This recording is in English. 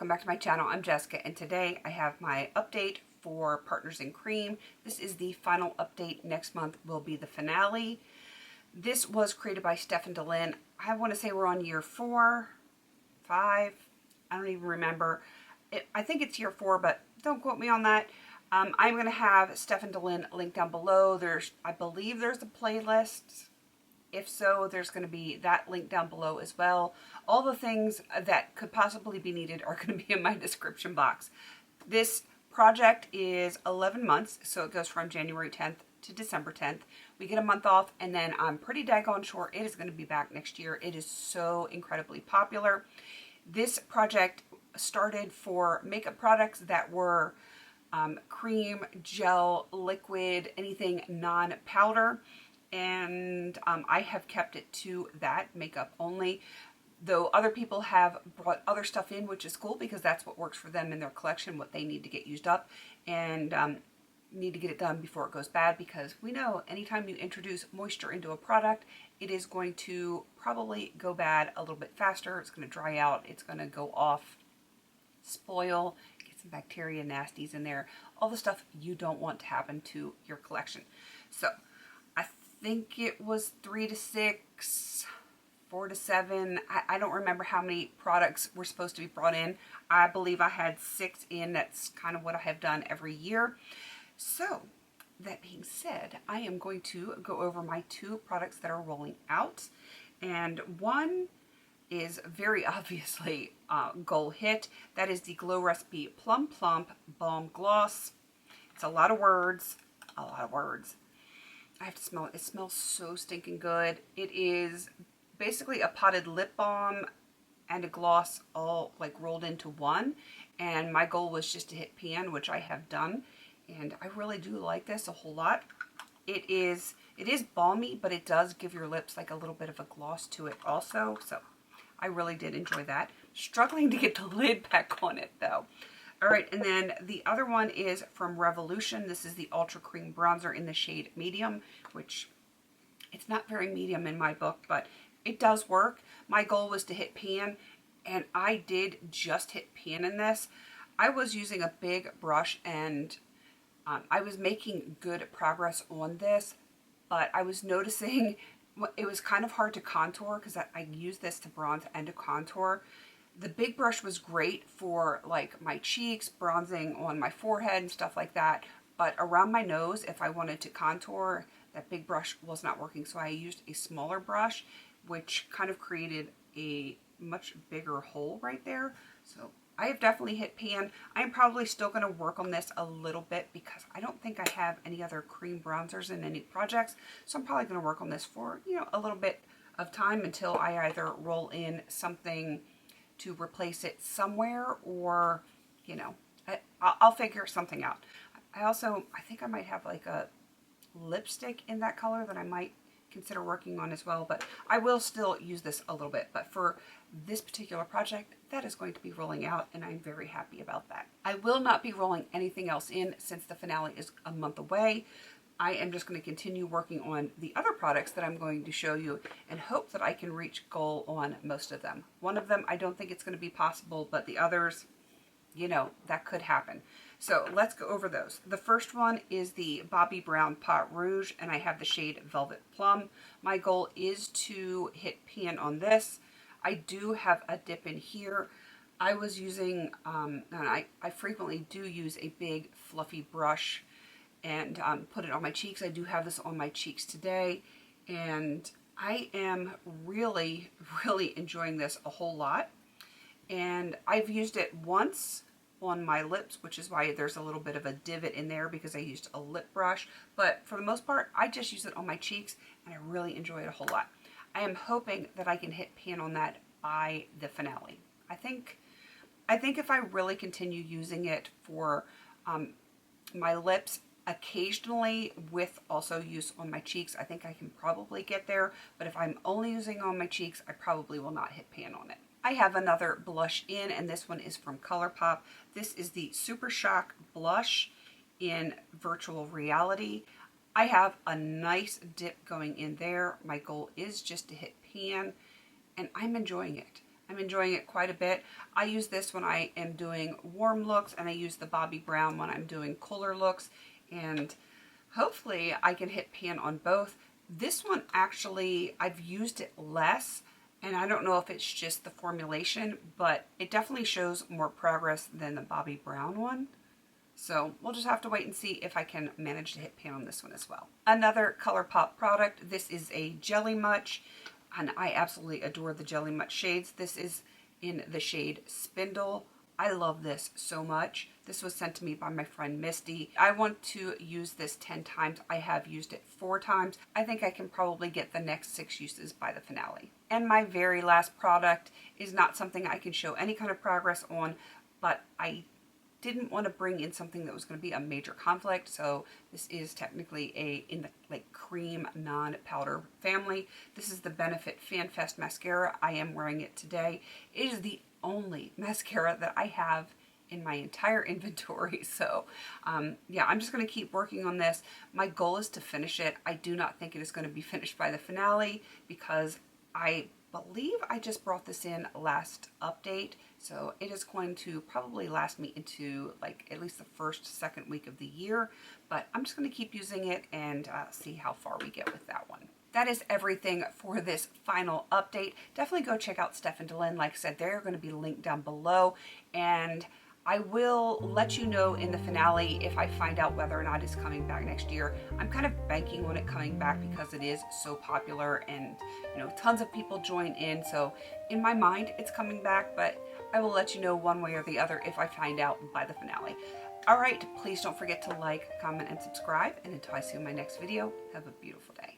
welcome back to my channel. I'm Jessica, and today I have my update for Partners in Cream. This is the final update. Next month will be the finale. This was created by Stefan DeLynn. I want to say we're on year 4, 5, I don't even remember. I think it's year 4, but don't quote me on that. I'm going to have Stefan DeLynn linked down below. I believe there's a playlist. If so, there's going to be that link down below as well. All the things that could possibly be needed are going to be in my description box. This project is 11 months, so it goes from January 10th to December 10th. We get a month off, and then I'm pretty daggone sure it is going to be back next year. It is so incredibly popular. This project started for makeup products that were cream, gel, liquid, anything non-powder. And I have kept it to that, makeup only, though other people have brought other stuff in, which is cool because that's what works for them in their collection, what they need to get used up, and need to get it done before it goes bad, because we know anytime you introduce moisture into a product, it is going to probably go bad a little bit faster. It's going to dry out, it's going to go off, spoil, get some bacteria nasties in there, all the stuff you don't want to happen to your collection. So I think it was 3 to 6, 4 to 7. I don't remember how many products were supposed to be brought in. I believe I had 6 in. That's kind of what I have done every year. So that being said, I am going to go over my 2 products that are rolling out. And one is very obviously a goal hit. That is the Glow Recipe Plum Plump Balm Gloss. It's a lot of words, a lot of words. I have to smell it. It smells so stinking good. It is basically a potted lip balm and a gloss all like rolled into one. And my goal was just to hit pan, which I have done. And I really do like this a whole lot. It is balmy, but it does give your lips like a little bit of a gloss to it also. So I really did enjoy that. Struggling to get the lid back on it though. All right, and then the other one is from Revolution. This is the Ultra Cream Bronzer in the shade Medium, which it's not very medium in my book, but it does work. My goal was to hit pan, and I did just hit pan in this. I was using a big brush, and I was making good progress on this, but I was noticing it was kind of hard to contour because I used this to bronze and to contour. The big brush was great for like my cheeks, bronzing on my forehead and stuff like that. But around my nose, if I wanted to contour, that big brush was not working. So I used a smaller brush, which kind of created a much bigger hole right there. So I have definitely hit pan. I'm probably still going to work on this a little bit because I don't think I have any other cream bronzers in any projects. So I'm probably going to work on this for, a little bit of time until I either roll in something to replace it somewhere, or I'll figure something out. I think I might have like a lipstick in that color that I might consider working on as well, but I will still use this a little bit. But for this particular project, that is going to be rolling out, and I'm very happy about that. I will not be rolling anything else in since the finale is a month away. I am just going to continue working on the other products that I'm going to show you and hope that I can reach goal on most of them. One of them, I don't think it's going to be possible, but the others, that could happen. So let's go over those. The first one is the Bobbi Brown Pot Rouge, and I have the shade Velvet Plum. My goal is to hit pan on this. I do have a dip in here. I was using, and I frequently do use a big fluffy brush and put it on my cheeks. I do have this on my cheeks today, and I am really, really enjoying this a whole lot. And I've used it once on my lips, which is why there's a little bit of a divot in there because I used a lip brush. But for the most part, I just use it on my cheeks, and I really enjoy it a whole lot. I am hoping that I can hit pan on that by the finale. I think if I really continue using it for my lips, occasionally with also use on my cheeks, I think I can probably get there. But if I'm only using on my cheeks, I probably will not hit pan on it. I have another blush in, and this one is from ColourPop. This is the Supershock Blush in Virtual Reality. I have a nice dip going in there. My goal is just to hit pan, and I'm enjoying it. I'm enjoying it quite a bit. I use this when I am doing warm looks, and I use the Bobbi Brown when I'm doing cooler looks, and hopefully I can hit pan on both. This one actually, I've used it less, and I don't know if it's just the formulation, but it definitely shows more progress than the Bobbi Brown one. So we'll just have to wait and see if I can manage to hit pan on this one as well. Another ColourPop product. This is a Jelly Much, and I absolutely adore the Jelly Much shades. This is in the shade Spindle. I love this so much. This was sent to me by my friend Misty. I want to use this 10 times. I have used it 4 times. I think I can probably get the next 6 uses by the finale. And my very last product is not something I can show any kind of progress on, but I didn't want to bring in something that was going to be a major conflict, so this is technically in the like cream non-powder family. This is the Benefit FanFest mascara. I am wearing it today. It is the only mascara that I have in my entire inventory, so yeah, I'm just going to keep working on this. My goal is to finish it. I do not think it is going to be finished by the finale because I believe I just brought this in last update, so it is going to probably last me into like at least the second week of the year, but I'm just going to keep using it and see how far we get with that one. That is everything for this final update. Definitely go check out Steph and Dylan. Like I said, they're going to be linked down below, and I will let you know in the finale if I find out whether or not it's coming back next year. I'm kind of banking on it coming back because it is so popular and, you know, tons of people join in. So in my mind, it's coming back, but I will let you know one way or the other if I find out by the finale. All right, please don't forget to like, comment, and subscribe. And until I see you in my next video, have a beautiful day.